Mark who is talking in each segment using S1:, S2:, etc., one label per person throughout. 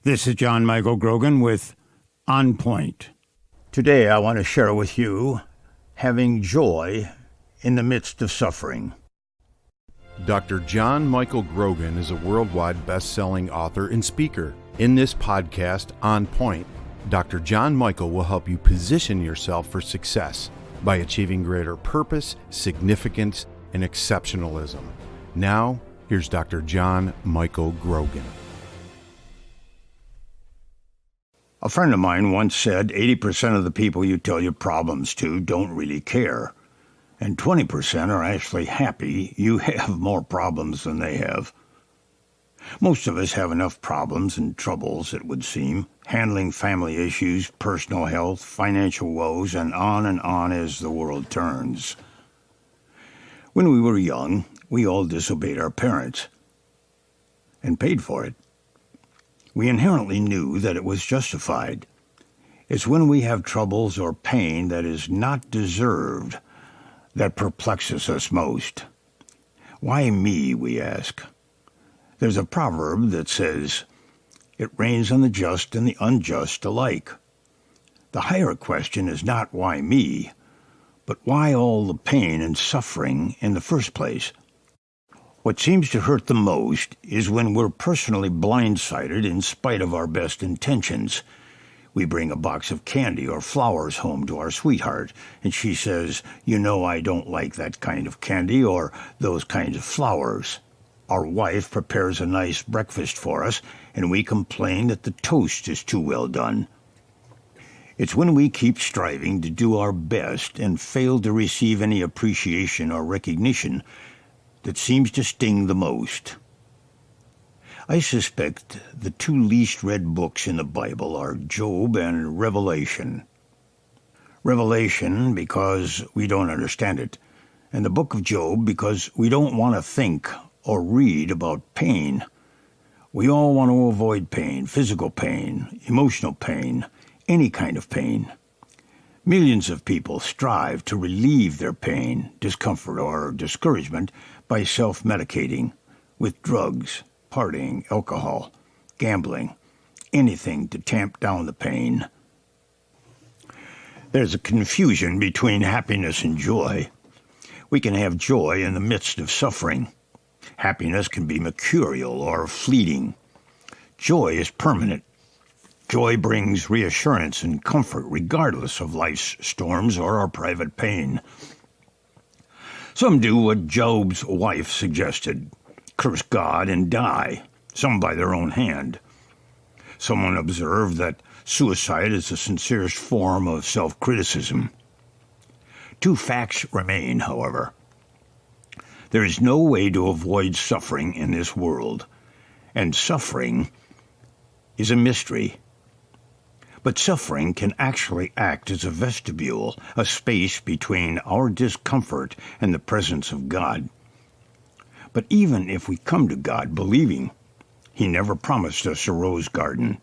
S1: This is John Michael Grogan with On Point. Today I want to share with you having joy in the midst of suffering.
S2: Dr. John Michael Grogan is a worldwide best-selling author and speaker. In this podcast, On Point, Dr. John Michael will help you position yourself for success by achieving greater purpose, significance, and exceptionalism. Now, here's Dr. John Michael Grogan.
S1: A friend of mine once said 80% of the people you tell your problems to don't really care, and 20% are actually happy you have more problems than they have. Most of us have enough problems and troubles, it would seem, handling family issues, personal health, financial woes, and on as the world turns. When we were young, we all disobeyed our parents and paid for it. We inherently knew that it was justified. It's when we have troubles or pain that is not deserved that perplexes us most. Why me, we ask? There's a proverb that says, "It rains on the just and the unjust alike." The higher question is not why me, but why all the pain and suffering in the first place? What seems to hurt the most is when we're personally blindsided in spite of our best intentions. We bring a box of candy or flowers home to our sweetheart, and she says, "You know I don't like that kind of candy or those kinds of flowers." Our wife prepares a nice breakfast for us, and we complain that the toast is too well done. It's when we keep striving to do our best and fail to receive any appreciation or recognition that seems to sting the most. I suspect the two least read books in the Bible are Job and Revelation. Revelation because we don't understand it, and the book of Job because we don't want to think or read about pain. We all want to avoid pain, physical pain, emotional pain, any kind of pain. Millions of people strive to relieve their pain, discomfort, or discouragement by self-medicating with drugs, partying, alcohol, gambling, anything to tamp down the pain. There's a confusion between happiness and joy. We can have joy in the midst of suffering. Happiness can be mercurial or fleeting. Joy is permanent. Joy brings reassurance and comfort regardless of life's storms or our private pain. Some do what Job's wife suggested, curse God and die, some by their own hand. Someone observed that suicide is the sincerest form of self-criticism. Two facts remain, however. There is no way to avoid suffering in this world, and suffering is a mystery. But suffering can actually act as a vestibule, a space between our discomfort and the presence of God. But even if we come to God believing, He never promised us a rose garden.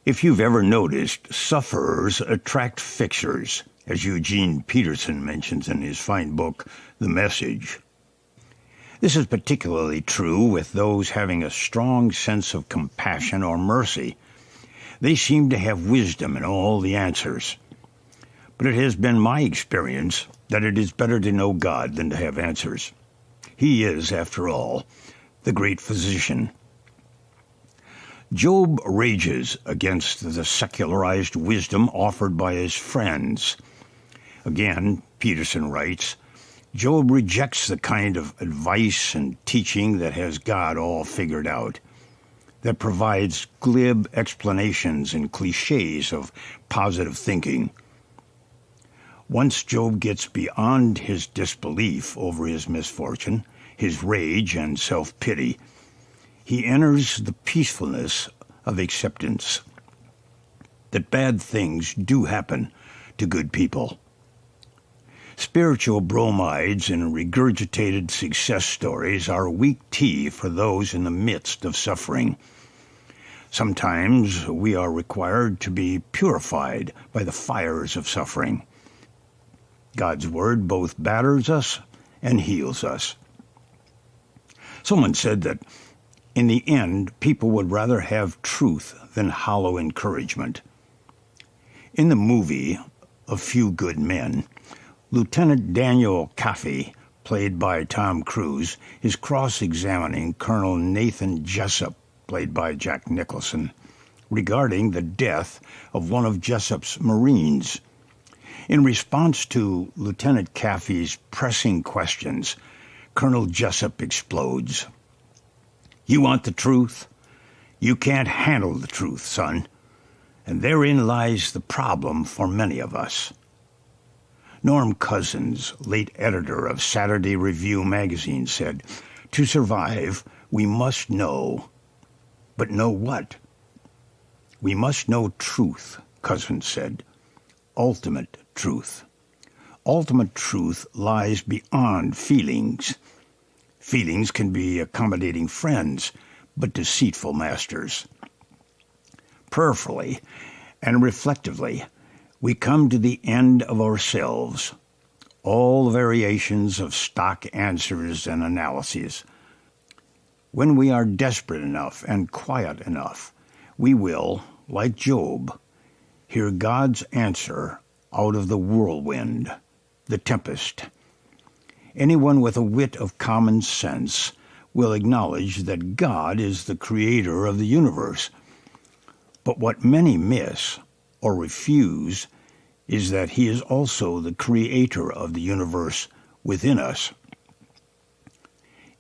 S1: If you've ever noticed, sufferers attract fixers, as Eugene Peterson mentions in his fine book, The Message. This is particularly true with those having a strong sense of compassion or mercy. They seem to have wisdom and all the answers. But it has been my experience that it is better to know God than to have answers. He is, after all, the great physician. Job rages against the secularized wisdom offered by his friends. Again, Peterson writes, Job rejects the kind of advice and teaching that has God all figured out, that provides glib explanations and cliches of positive thinking. Once Job gets beyond his disbelief over his misfortune, his rage and self-pity, he enters the peacefulness of acceptance that bad things do happen to good people. Spiritual bromides and regurgitated success stories are weak tea for those in the midst of suffering. Sometimes we are required to be purified by the fires of suffering. God's word both batters us and heals us. Someone said that In the end, people would rather have truth than hollow encouragement. In the movie A Few Good Men, Lieutenant Daniel Kaffee, played by Tom Cruise, is cross-examining Colonel Nathan Jessup, played by Jack Nicholson, regarding the death of one of Jessup's Marines. In response to Lieutenant Kaffee's pressing questions, Colonel Jessup explodes. "You want the truth? You can't handle the truth, son. And therein lies the problem for many of us." Norm Cousins, late editor of Saturday Review magazine, said, "To survive, we must know." But know what? "We must know truth," Cousins said. "Ultimate truth. Ultimate truth lies beyond feelings. Feelings can be accommodating friends, but deceitful masters." Prayerfully and reflectively, we come to the end of ourselves, all the variations of stock answers and analyses. When we are desperate enough and quiet enough, we will, like Job, hear God's answer out of the whirlwind, the tempest. Anyone with a whit of common sense will acknowledge that God is the creator of the universe. But what many miss or refuse is that he is also the creator of the universe within us.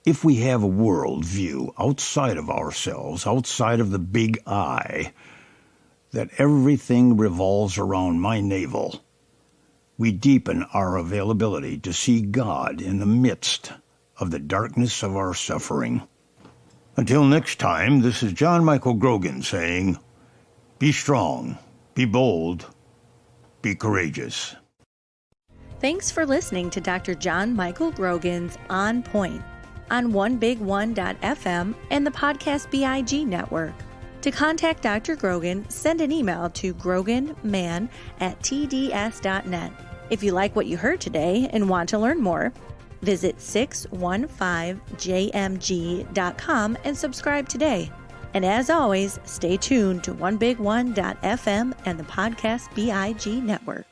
S1: If we have a world view outside of ourselves, outside of the big I, that everything revolves around my navel, we deepen our availability to see God in the midst of the darkness of our suffering. Until next time, this is John Michael Grogan saying, be strong, be bold, be courageous.
S3: Thanks for listening to Dr. John Michael Grogan's On Point on OneBigOne.fm and the Podcast BIG network. To contact Dr. Grogan, send an email to groganman@tds.net. If you like what you heard today and want to learn more, visit 615jmg.com and subscribe today. And as always, stay tuned to OneBigOne.fm and the Podcast BIG network.